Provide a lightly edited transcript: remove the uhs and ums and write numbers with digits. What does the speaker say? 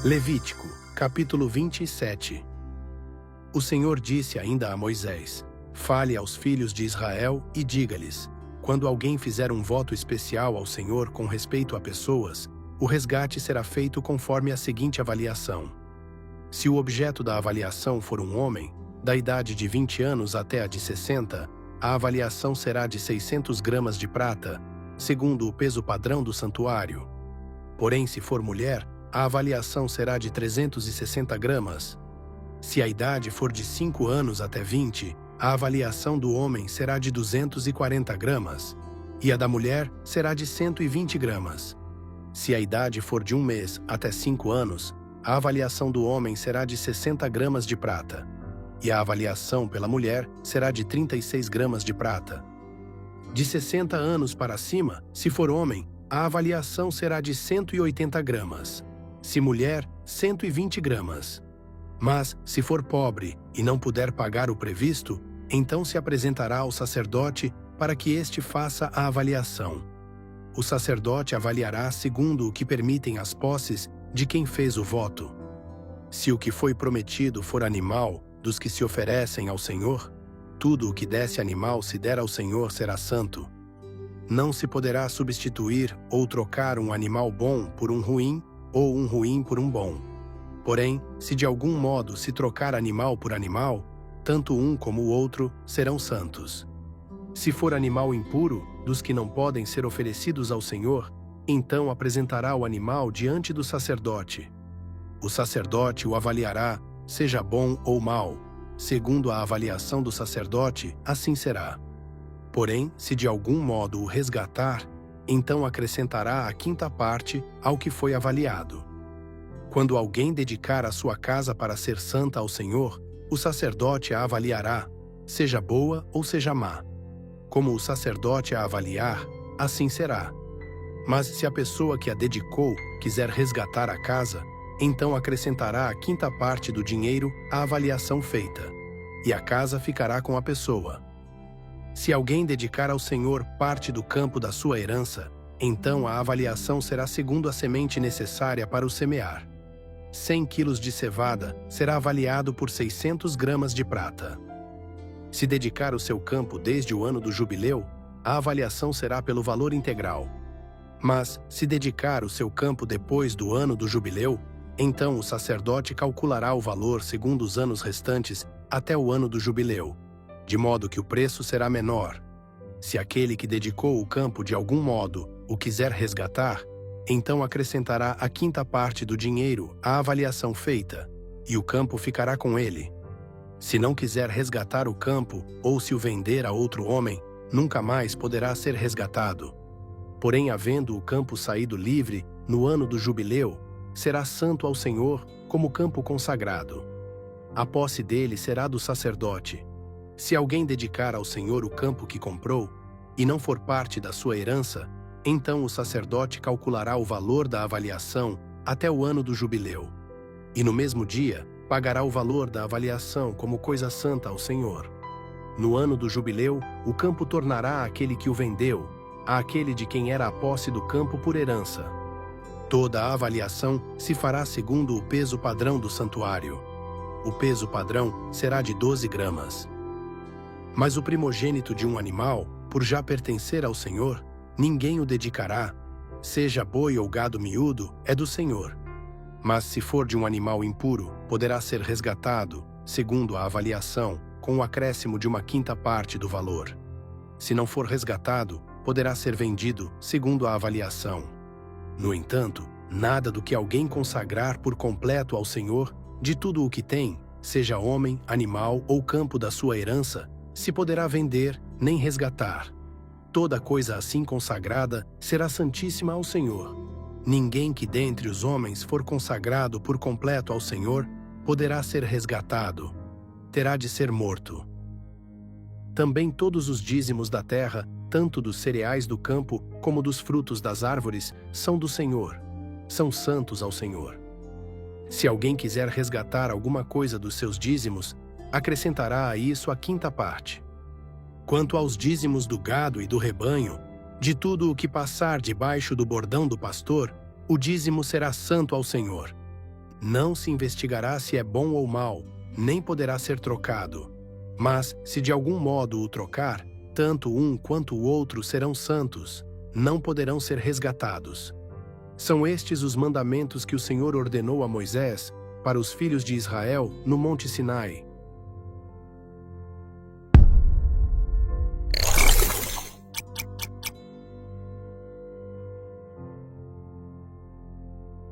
Levítico, capítulo 27. O Senhor disse ainda a Moisés: Fale aos filhos de Israel e diga-lhes: quando alguém fizer um voto especial ao Senhor com respeito a pessoas, o resgate será feito conforme a seguinte avaliação. Se o objeto da avaliação for um homem, da idade de 20 anos até a de 60, a avaliação será de 600 gramas de prata, segundo o peso padrão do santuário. Porém, se for mulher, a avaliação será de 360 gramas. Se a idade for de 5 anos até 20, a avaliação do homem será de 240 gramas, e a da mulher será de 120 gramas. Se a idade for de 1 mês até 5 anos, a avaliação do homem será de 60 gramas de prata, e a avaliação pela mulher será de 36 gramas de prata. De 60 anos para cima, se for homem, a avaliação será de 180 gramas. Se mulher, 120 gramas. Mas, se for pobre e não puder pagar o previsto, então se apresentará ao sacerdote para que este faça a avaliação. O sacerdote avaliará segundo o que permitem as posses de quem fez o voto. Se o que foi prometido for animal dos que se oferecem ao Senhor, tudo o que desse animal se der ao Senhor será santo. Não se poderá substituir ou trocar um animal bom por um ruim, ou um ruim por um bom. Porém, se de algum modo se trocar animal por animal, tanto um como o outro serão santos. Se for animal impuro, dos que não podem ser oferecidos ao Senhor, então apresentará o animal diante do sacerdote. O sacerdote o avaliará, seja bom ou mau. Segundo a avaliação do sacerdote, assim será. Porém, se de algum modo o resgatar, então acrescentará a 5ª parte ao que foi avaliado. Quando alguém dedicar a sua casa para ser santa ao Senhor, o sacerdote a avaliará, seja boa ou seja má. Como o sacerdote a avaliar, assim será. Mas se a pessoa que a dedicou quiser resgatar a casa, então acrescentará a 5ª parte do dinheiro à avaliação feita, e a casa ficará com a pessoa. Se alguém dedicar ao Senhor parte do campo da sua herança, então a avaliação será segundo a semente necessária para o semear. 100 quilos de cevada será avaliado por 600 gramas de prata. Se dedicar o seu campo desde o ano do jubileu, a avaliação será pelo valor integral. Mas, se dedicar o seu campo depois do ano do jubileu, então o sacerdote calculará o valor segundo os anos restantes até o ano do jubileu, de modo que o preço será menor. Se aquele que dedicou o campo de algum modo o quiser resgatar, então acrescentará a 5ª parte do dinheiro à avaliação feita, e o campo ficará com ele. Se não quiser resgatar o campo, ou se o vender a outro homem, nunca mais poderá ser resgatado. Porém, havendo o campo saído livre no ano do jubileu, será santo ao Senhor como campo consagrado. A posse dele será do sacerdote. Se alguém dedicar ao Senhor o campo que comprou, e não for parte da sua herança, então o sacerdote calculará o valor da avaliação até o ano do jubileu. E no mesmo dia, pagará o valor da avaliação como coisa santa ao Senhor. No ano do jubileu, o campo tornará àquele que o vendeu, àquele de quem era a posse do campo por herança. Toda a avaliação se fará segundo o peso padrão do santuário. O peso padrão será de 12 gramas. Mas o primogênito de um animal, por já pertencer ao Senhor, ninguém o dedicará, seja boi ou gado miúdo, é do Senhor. Mas se for de um animal impuro, poderá ser resgatado, segundo a avaliação, com o acréscimo de uma 5ª parte do valor. Se não for resgatado, poderá ser vendido, segundo a avaliação. No entanto, nada do que alguém consagrar por completo ao Senhor, de tudo o que tem, seja homem, animal ou campo da sua herança, se poderá vender, nem resgatar. Toda coisa assim consagrada será santíssima ao Senhor. Ninguém que dentre os homens for consagrado por completo ao Senhor poderá ser resgatado. Terá de ser morto. Também todos os dízimos da terra, tanto dos cereais do campo como dos frutos das árvores, são do Senhor. São santos ao Senhor. Se alguém quiser resgatar alguma coisa dos seus dízimos, acrescentará a isso a 5ª parte. Quanto aos dízimos do gado e do rebanho, de tudo o que passar debaixo do bordão do pastor, o dízimo será santo ao Senhor. Não se investigará se é bom ou mau, nem poderá ser trocado. Mas, se de algum modo o trocar, tanto um quanto o outro serão santos, não poderão ser resgatados. São estes os mandamentos que o Senhor ordenou a Moisés para os filhos de Israel no Monte Sinai.